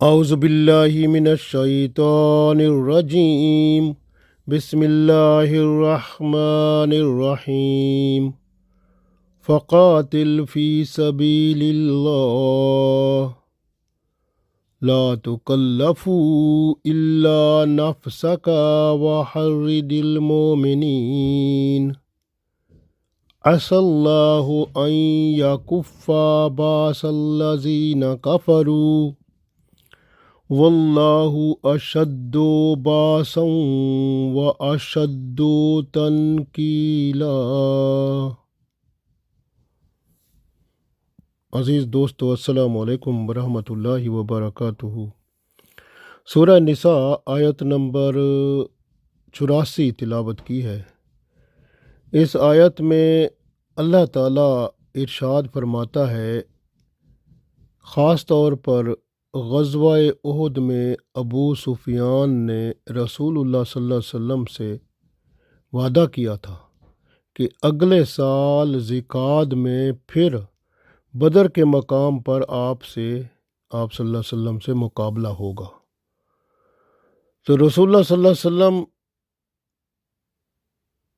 اعوذ باللہ من الشیطان الرجیم بسم اللہ الرحمن الرحیم فقاتل فی سبیل اللہ لا تکلف الا نفسک وحرد المؤمنین عسى الله أن يكف بأس الذين كفروا واللہ اشد باسا واشد تنکیلا۔ عزیز دوستو، السلام علیکم ورحمۃ اللہ وبرکاتہ۔ سورہ نساء آیت نمبر 84 تلاوت کی ہے۔ اس آیت میں اللہ تعالیٰ ارشاد فرماتا ہے، خاص طور پر غزوہ احد میں ابو سفیان نے رسول اللہ صلی اللہ علیہ وسلم سے وعدہ کیا تھا کہ اگلے سال ذی-القعدہ میں پھر بدر کے مقام پر آپ صلی اللہ علیہ وسلم سے مقابلہ ہوگا۔ تو رسول اللہ صلی اللہ علیہ وسلم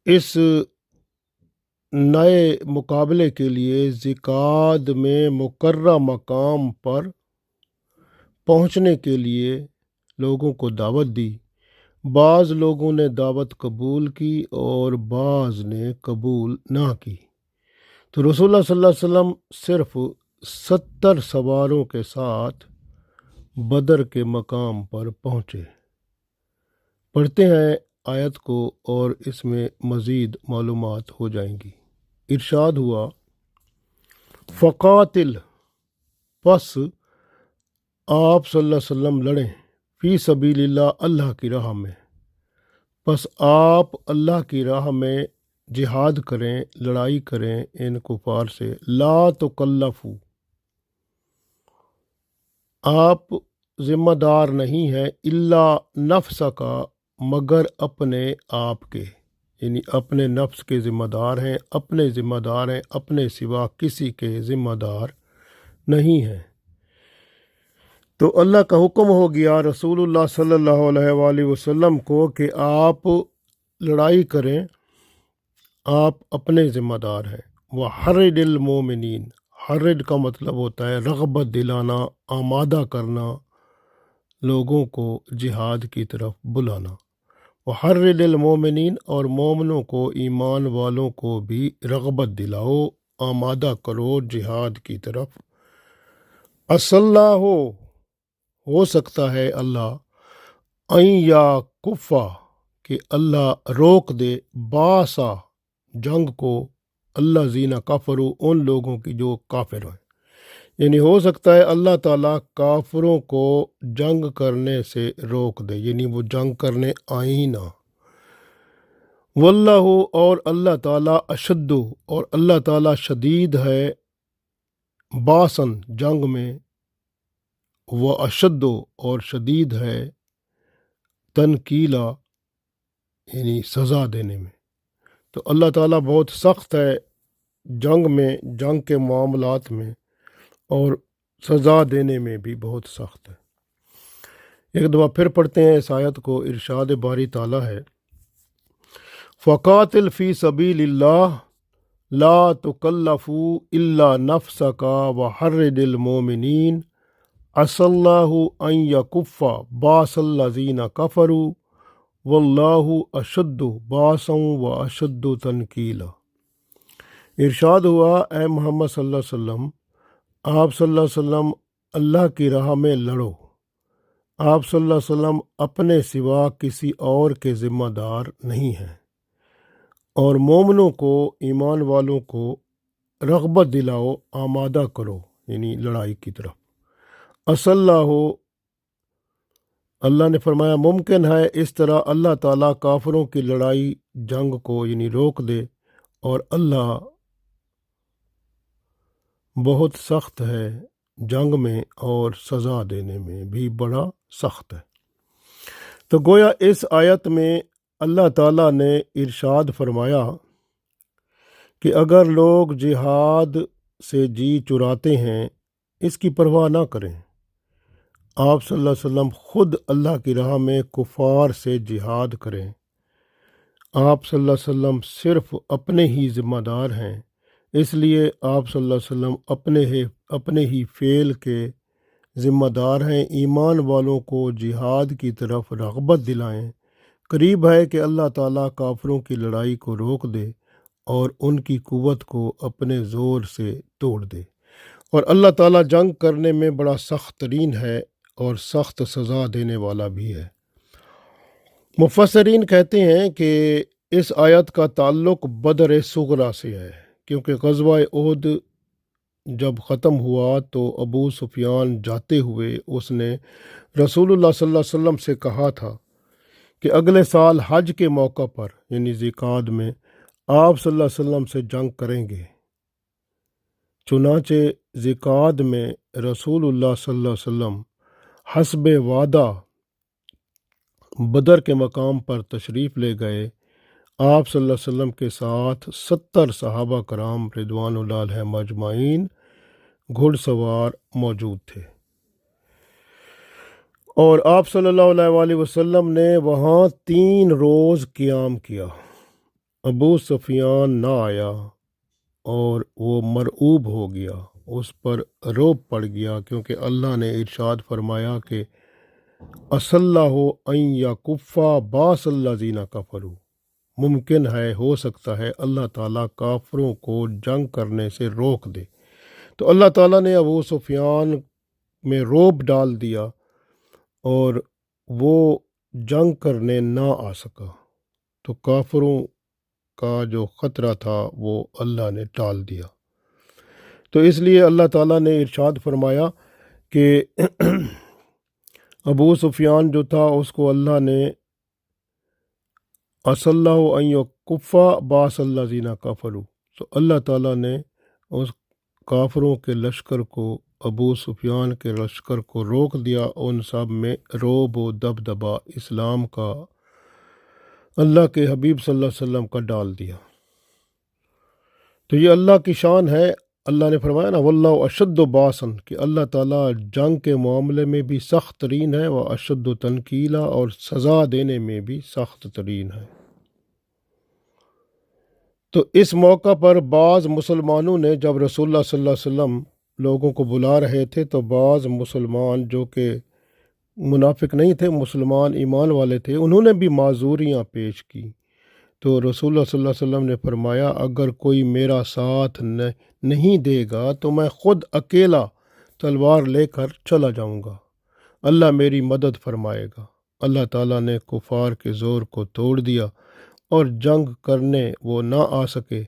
اس نئے مقابلے کے لیے ذی-القعدہ میں مقررہ مقام پر پہنچنے کے لیے لوگوں کو دعوت دی۔ بعض لوگوں نے دعوت قبول کی اور بعض نے قبول نہ کی۔ تو رسول اللہ صلی اللہ علیہ وسلم صرف 70 سواروں کے ساتھ بدر کے مقام پر پہنچے۔ پڑھتے ہیں آیت کو اور اس میں مزید معلومات ہو جائیں گی۔ ارشاد ہوا، فقاتل، پس آپ صلی اللہ علیہ وسلم لڑیں، فی سبیل اللہ، اللہ کی راہ میں، پس آپ اللہ کی راہ میں جہاد کریں، لڑائی کریں ان کفار سے۔ لا تکلفو، آپ ذمہ دار نہیں ہیں، الا نفس کا، مگر اپنے آپ کے، یعنی اپنے نفس کے ذمہ دار ہیں، اپنے ذمہ دار ہیں، اپنے سوا کسی کے ذمہ دار نہیں ہیں۔ تو اللہ کا حکم ہو گیا رسول اللہ صلی اللہ علیہ وآلہ وسلم کو کہ آپ لڑائی کریں، آپ اپنے ذمہ دار ہیں۔ وحرد المومنین، حرد کا مطلب ہوتا ہے رغبت دلانا، آمادہ کرنا، لوگوں کو جہاد کی طرف بلانا۔ وحرد المومنین، اور مومنوں کو، ایمان والوں کو بھی رغبت دلاؤ، آمادہ کرو جہاد کی طرف۔ عسى اللہ، ہو سکتا ہے اللہ، ان یا کفا، کہ اللہ روک دے، باسا، جنگ کو، اللہ زینہ کافرو، ان لوگوں کی جو کافر ہیں، یعنی ہو سکتا ہے اللہ تعالیٰ کافروں کو جنگ کرنے سے روک دے، یعنی وہ جنگ کرنے آئیں نہ۔ واللہ، اور اللہ تعالیٰ، اشد، اور اللہ تعالیٰ شدید ہے، باسن، جنگ میں، وہ اشد، اور شدید ہے، تنکیلا، یعنی سزا دینے میں۔ تو اللہ تعالیٰ بہت سخت ہے جنگ میں، جنگ کے معاملات میں، اور سزا دینے میں بھی بہت سخت ہے۔ ایک دفعہ پھر پڑھتے ہیں اس آیت کو۔ ارشاد باری تعالیٰ ہے، فقاتل فی سبیل اللہ لا تکلف الا نفسک وحرد المومنین عسى اللہ ان یکف باس الذین کفروا واللہ اشد باسا واشد تنکیلا۔ ارشاد ہوا، اے محمد صلی اللہ علیہ وسلم، آپ صلی اللہ علیہ وسلم اللہ کی راہ میں لڑو۔ آپ صلی اللہ علیہ وسلم اپنے سوا کسی اور کے ذمہ دار نہیں ہیں، اور مومنوں کو، ایمان والوں کو رغبت دلاؤ، آمادہ کرو، یعنی لڑائی کی طرف۔ عسى اللہ، اللہ نے فرمایا ممکن ہے اس طرح اللہ تعالیٰ کافروں کی لڑائی، جنگ کو، یعنی روک دے، اور اللہ بہت سخت ہے جنگ میں، اور سزا دینے میں بھی بڑا سخت ہے۔ تو گویا اس آیت میں اللہ تعالیٰ نے ارشاد فرمایا کہ اگر لوگ جہاد سے جی چراتے ہیں، اس کی پرواہ نہ کریں، آپ صلی اللہ علیہ وسلم خود اللہ کی راہ میں کفار سے جہاد کریں۔ آپ صلی اللہ علیہ وسلم صرف اپنے ہی ذمہ دار ہیں، اس لیے آپ صلی اللہ علیہ وسلم اپنے ہی فعل کے ذمہ دار ہیں۔ ایمان والوں کو جہاد کی طرف رغبت دلائیں۔ قریب ہے کہ اللہ تعالیٰ کافروں کی لڑائی کو روک دے اور ان کی قوت کو اپنے زور سے توڑ دے، اور اللہ تعالیٰ جنگ کرنے میں بڑا سخت ترین ہے اور سخت سزا دینے والا بھی ہے۔ مفسرین کہتے ہیں کہ اس آیت کا تعلق بدر صغریٰ سے ہے، کیونکہ غزوہ احد جب ختم ہوا تو ابو سفیان جاتے ہوئے اس نے رسول اللہ صلی اللہ علیہ وسلم سے کہا تھا کہ اگلے سال حج کے موقع پر یعنی ذیقعد میں آپ صلی اللہ علیہ وسلم سے جنگ کریں گے۔ چنانچہ ذیقعد میں رسول اللہ صلی اللہ علیہ وسلم حسب وعدہ بدر کے مقام پر تشریف لے گئے۔ آپ صلی اللہ علیہ وسلم کے ساتھ 70 صحابہ کرام رضوان اللہ علیہم اجمعین گھڑ سوار موجود تھے، اور آپ صلی اللہ علیہ وآلہ وسلم نے وہاں 3 روز قیام کیا۔ ابو سفیان نہ آیا اور وہ مرعوب ہو گیا، اس پر رعب پڑ گیا، کیونکہ اللہ نے ارشاد فرمایا کہ اصلہ ان یکفا باس الذین کفروا، ممکن ہے، ہو سکتا ہے اللہ تعالیٰ کافروں کو جنگ کرنے سے روک دے۔ تو اللہ تعالیٰ نے ابو سفیان میں رعب ڈال دیا اور وہ جنگ کرنے نہ آ سکا، تو کافروں کا جو خطرہ تھا وہ اللہ نے ٹال دیا۔ تو اس لیے اللہ تعالیٰ نے ارشاد فرمایا کہ ابو سفیان جو تھا اس کو اللہ نے اصلہ ان یکفا باس الذین کفروا، تو اللہ تعالیٰ نے اس کافروں کے لشکر کو، ابو سفیان کے لشکر کو روک دیا، ان سب میں رعب و دبدبا اسلام کا، اللہ کے حبیب صلی اللہ علیہ وسلم کا ڈال دیا۔ تو یہ اللہ کی شان ہے۔ اللہ نے فرمایا نا واللہ اشد باسن، کہ اللہ تعالیٰ جنگ کے معاملے میں بھی سخت ترین ہے، وہ اشد تنکیلا، اور سزا دینے میں بھی سخت ترین ہے۔ تو اس موقع پر بعض مسلمانوں نے جب رسول اللہ صلی اللہ علیہ وسلم لوگوں کو بلا رہے تھے تو بعض مسلمان جو کہ منافق نہیں تھے، مسلمان ایمان والے تھے، انہوں نے بھی معذوریاں پیش کی۔ تو رسول اللہ صلی اللہ علیہ وسلم نے فرمایا اگر کوئی میرا ساتھ نہیں دے گا تو میں خود اکیلا تلوار لے کر چلا جاؤں گا، اللہ میری مدد فرمائے گا۔ اللہ تعالیٰ نے کفار کے زور کو توڑ دیا اور جنگ کرنے وہ نہ آ سکے۔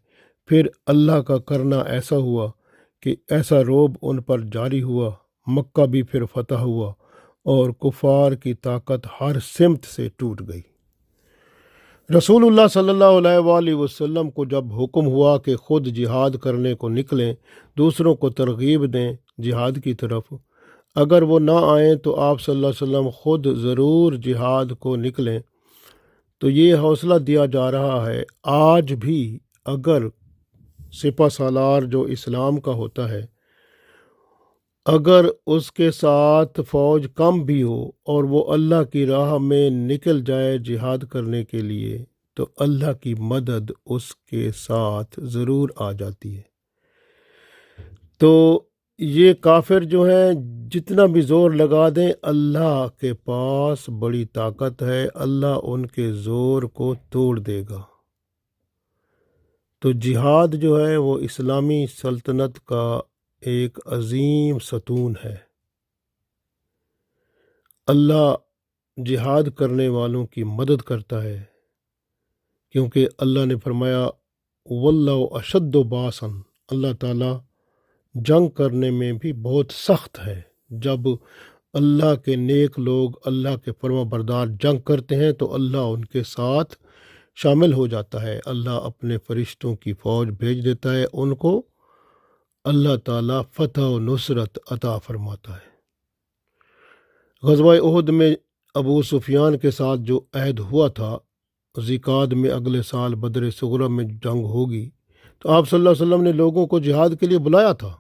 پھر اللہ کا کرنا ایسا ہوا کہ ایسا رعب ان پر جاری ہوا، مکہ بھی پھر فتح ہوا اور کفار کی طاقت ہر سمت سے ٹوٹ گئی۔ رسول اللہ صلی اللہ علیہ وآلہ وسلم کو جب حکم ہوا کہ خود جہاد کرنے کو نکلیں، دوسروں کو ترغیب دیں جہاد کی طرف، اگر وہ نہ آئیں تو آپ صلی اللہ علیہ وسلم خود ضرور جہاد کو نکلیں، تو یہ حوصلہ دیا جا رہا ہے۔ آج بھی اگر سپہ سالار جو اسلام کا ہوتا ہے، اگر اس کے ساتھ فوج کم بھی ہو اور وہ اللہ کی راہ میں نکل جائے جہاد کرنے کے لیے، تو اللہ کی مدد اس کے ساتھ ضرور آ جاتی ہے۔ تو یہ کافر جو ہیں جتنا بھی زور لگا دیں، اللہ کے پاس بڑی طاقت ہے، اللہ ان کے زور کو توڑ دے گا۔ تو جہاد جو ہے وہ اسلامی سلطنت کا ایک عظیم ستون ہے۔ اللہ جہاد کرنے والوں کی مدد کرتا ہے، کیونکہ اللہ نے فرمایا واللہ اشد باسن، اللہ تعالیٰ جنگ کرنے میں بھی بہت سخت ہے۔ جب اللہ کے نیک لوگ، اللہ کے فرما بردار جنگ کرتے ہیں تو اللہ ان کے ساتھ شامل ہو جاتا ہے، اللہ اپنے فرشتوں کی فوج بھیج دیتا ہے، ان کو اللہ تعالیٰ فتح و نصرت عطا فرماتا ہے۔ غزوہ احد میں ابو سفیان کے ساتھ جو عہد ہوا تھا، ذیقعد میں اگلے سال بدر صغریٰ میں جنگ ہوگی، تو آپ صلی اللہ علیہ وسلم نے لوگوں کو جہاد کے لیے بلایا تھا،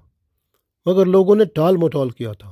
مگر لوگوں نے ٹال مٹول کیا تھا۔